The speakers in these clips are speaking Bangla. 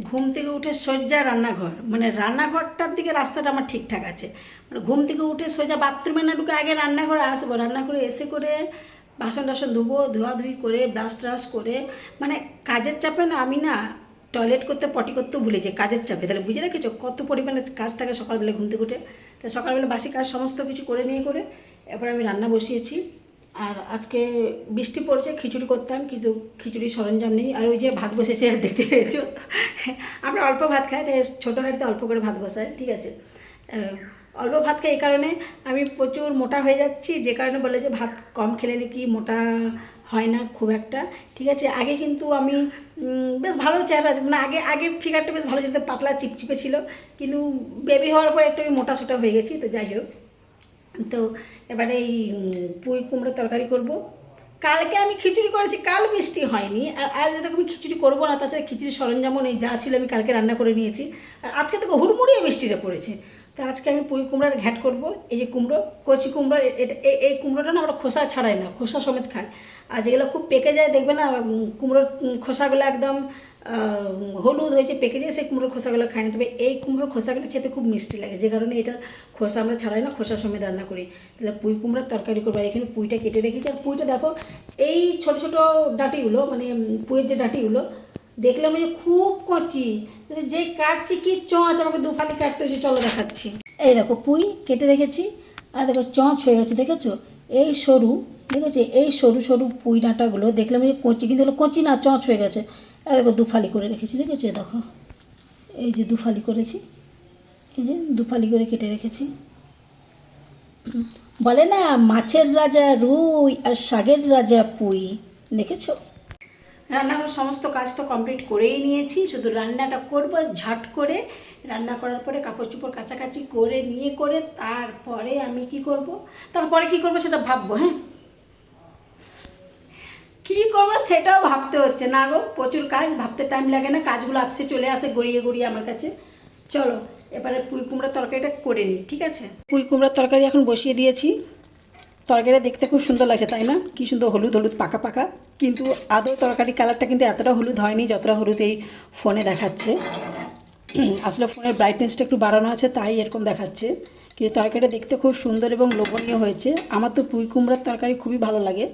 ঘুম থেকে উঠে সোজা রান্নাঘর, মানে রান্নাঘরটার দিকে রাস্তাটা আমার ঠিকঠাক আছে। মানে ঘুম থেকে উঠে সোজা বাথরুমে না ঢুকে আগে রান্নাঘরে আসবো, রান্নাঘরে এসে করে বাসন টাসন ধুবো, ধোয়াধুয়ি করে ব্রাশ ট্রাশ করে, মানে কাজের চাপে না আমি না টয়লেট করতে পটি করতেও ভুলে যাই কাজের চাপে। তাহলে বুঝে রেখেছো কত পরিমাণে কাজ থাকে সকালবেলা ঘুম থেকে উঠে। তাই সকালবেলা বাসি কাজ সমস্ত কিছু করে নিয়ে করে এরপর আমি রান্না বসিয়েছি। আর আজকে বৃষ্টি পড়ছে, খিচুড়ি করতাম কিন্তু খিচুড়ির সরঞ্জাম নেই। আর ওই যে ভাত বসেছে দেখতে পেয়েছো, আমরা অল্প ভাত খাই, তাই ছোটো হাঁড়িতে অল্প করে ভাত বসাই, ঠিক আছে। অল্প ভাত খাই এই কারণে আমি প্রচুর মোটা হয়ে যাচ্ছি, যে কারণে বলে যে ভাত কম খেলে নাকি মোটা হয় না খুব একটা, ঠিক আছে। আগে কিন্তু আমি বেশ ভালো চেহারা, মানে আগে আগে ফিগারটা বেশ ভালো ছিল, পাতলা চিপচিপে ছিল, কিন্তু বেবি হওয়ার পরে একটু আমি মোটা সোটা হয়ে গেছি। তো যাই হোক, তো এবারে এই পুঁই কুমড়োর তরকারি করব। কালকে আমি খিচুড়ি করেছি, কাল বৃষ্টি হয়নি। আর আজ দেখো আমি খিচুড়ি করবো না, তাছাড়া খিচুড়ির সরঞ্জামও নেই, যা ছিল আমি কালকে রান্না করে নিয়েছি। আর আজকে দেখো হুড়মুড়িয়ে বৃষ্টিটা পড়েছে। তো আজকে আমি পুঁই কুমড়োর ঘ্যাট করব। এই যে কুমড়ো, কচি কুমড়ো, এটা এই কুমড়োটা না আমরা খোসা ছাড়াই না, খোসা সমেত খাই। আর যেগুলো খুব পেকে যায় দেখবে না কুমড়োর খোসাগুলো একদম হলুদ হয়েছে পেকে যায়, সেই কুমড়োর খোসাগুলো খাই না। তবে এই কুমড়োর খোসাগুলো খেতে খুব মিষ্টি লাগে, যে কারণে এটা খোসা আমরা ছাড়াই না, খোসা সমেত রান্না করি। তাহলে পুঁই কুমড়োর তরকারি করবো। আর এখানে পুঁইটা কেটে রেখেছি। আর পুঁইটা দেখো এই ছোটো ছোটো ডাঁটিগুলো, মানে পুঁইয়ের যে ডাঁটিগুলো দেখলাম যে খুব কচি, যে কাটছি কি চোঁচ, আমাকে দুফালি কাটতে হয়েছে, চলো দেখাচ্ছি। এই দেখো পুঁই কেটে রেখেছি, আর দেখো চোঁচ হয়ে গেছে, দেখেছো? এই সরু, দেখেছি এই সরু সরু পুঁই ডাঁটাগুলো দেখলাম যে কচি, কিন্তু হলো কচি না, চোঁচ হয়ে গেছে। আর দেখো দুফালি করে রেখেছি, দেখেছো? দেখো এই যে দুফালি করেছি, এই যে দুফালি করে কেটে রেখেছি। বলে না মাছের রাজা রুই আর শাকের রাজা পুঁই, দেখেছো? রান্নাঘর সমস্ত কাজ তো কমপ্লিট করেই নিয়েছি, শুধু রান্নাটা করব ঝট করে। রান্না করার পরে কাপড় চোপড় কাচাকাচি করে নিয়ে করে তারপরে আমি কি করব, তারপরে কি করব সেটা ভাববো। হ্যাঁ, কী করবো সেটাও ভাবতে হচ্ছে না গো, প্রচুর কাজ, ভাবতে টাইম লাগে না, কাজগুলো আপসে চলে আসে গড়িয়ে গড়িয়ে আমার কাছে। চলো এবারে পুঁই কুমড়ার তরকারিটা করে নিই, ঠিক আছে। পুঁই কুমড়ার তরকারি এখন বসিয়ে দিয়েছি। তরকারিটা দেখতে খুব সুন্দর লাগছে, তাই না? কি সুন্দর হলুদ হলুদ পাকা পাকা, কিন্তু আদৌ তরকারি কালারটা কিন্তু এতটা হলুদ হয়নি যতটা হলুদ এই ফোনে দেখাচ্ছে। আসলে ফোনের ব্রাইটনেসটা একটু বাড়ানো আছে, তাই এরকম দেখাচ্ছে। কিন্তু তরকারিটা দেখতে খুব সুন্দর এবং লোভনীয় হয়েছে। আমার তো পুঁই কুমড়ার তরকারি খুবই ভালো লাগে।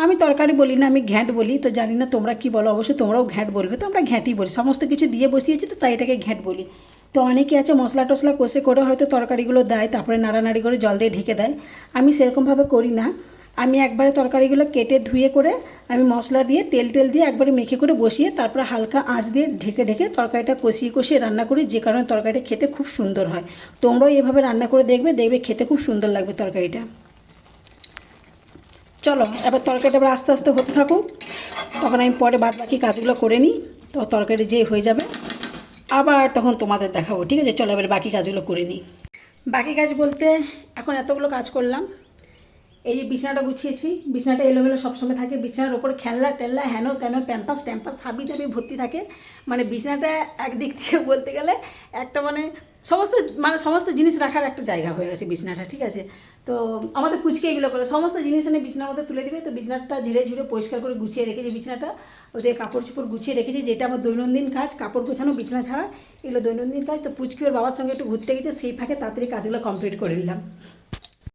আমি তরকারি বলি না, আমি ঘ্যাঁট বলি। তো জানি না তোমরা কি বলো, অবশ্যই তোমরাও ঘ্যাঁট বলবে। তো আমরা ঘ্যাঁটই বলি, সমস্ত কিছু দিয়ে বসিয়েছি তো তাই এটাকে ঘ্যাঁট বলি। তো অনেকে আছে মশলা টশলা কষে করে হয়তো তরকারিগুলো দেয়, তারপরে নাড়ানাড়ি করে জল দিয়ে ঢেকে দেয়। আমি সেরকমভাবে করি না। আমি একবারে তরকারিগুলো কেটে ধুয়ে করে আমি মশলা দিয়ে তেল টেল দিয়ে একবারে মেখে করে বসিয়ে তারপরে হালকা আঁচ দিয়ে ঢেকে ঢেকে তরকারিটা কষিয়ে কষিয়ে রান্না করি, যে কারণে তরকারিটা খেতে খুব সুন্দর হয়। তোমরাও এভাবে রান্না করে দেখবে, দেখবে খেতে খুব সুন্দর লাগবে তরকারিটা। চলো এবার তরকারিটা এবার আস্তে আস্তে হতে থাকুক, তখন আমি পরে বাদ বাকি কাজগুলো করে নিই। তো তরকারি যে হয়ে যাবে আবার তখন তোমাদের দেখাবো, ঠিক আছে? চলো এবার বাকি কাজগুলো করে নিই। বাকি কাজ বলতে এখন এতগুলো কাজ করলাম। এই যে বিছানাটা গুছিয়েছি, বিছানাটা এলোমেলো সবসময় থাকে, বিছানার ওপর খেলনা টেলনা হেন তেন প্যাম্পাস ট্যাম্পাস হাবি টাবি ভর্তি থাকে। মানে বিছানাটা একদিক থেকে বলতে গেলে একটা সমস্ত জিনিস রাখার একটা জায়গা হয়ে গেছে বিছানাটা, ঠিক আছে। তো আমাদের পুচকে এগুলো করে সমস্ত জিনিস এনে বিছানার মধ্যে তুলে দিবে। তো বিছানাটা ধীরে ধীরে পরিষ্কার করে গুছিয়ে রেখেছি, বিছানাটা ওদের কাপড় চোপড় গুছিয়ে রেখেছি, যেটা আমার দৈনন্দিন কাজ, কাপড় গোছানো বিছানা ছাড়া এগুলো দৈনন্দিন কাজ। তো পুচকি ওর বাবার সঙ্গে একটু ঘুরতে গেছে, সেই ফাঁকে তাড়াতাড়ি কাজগুলো কমপ্লিট করে নিলাম।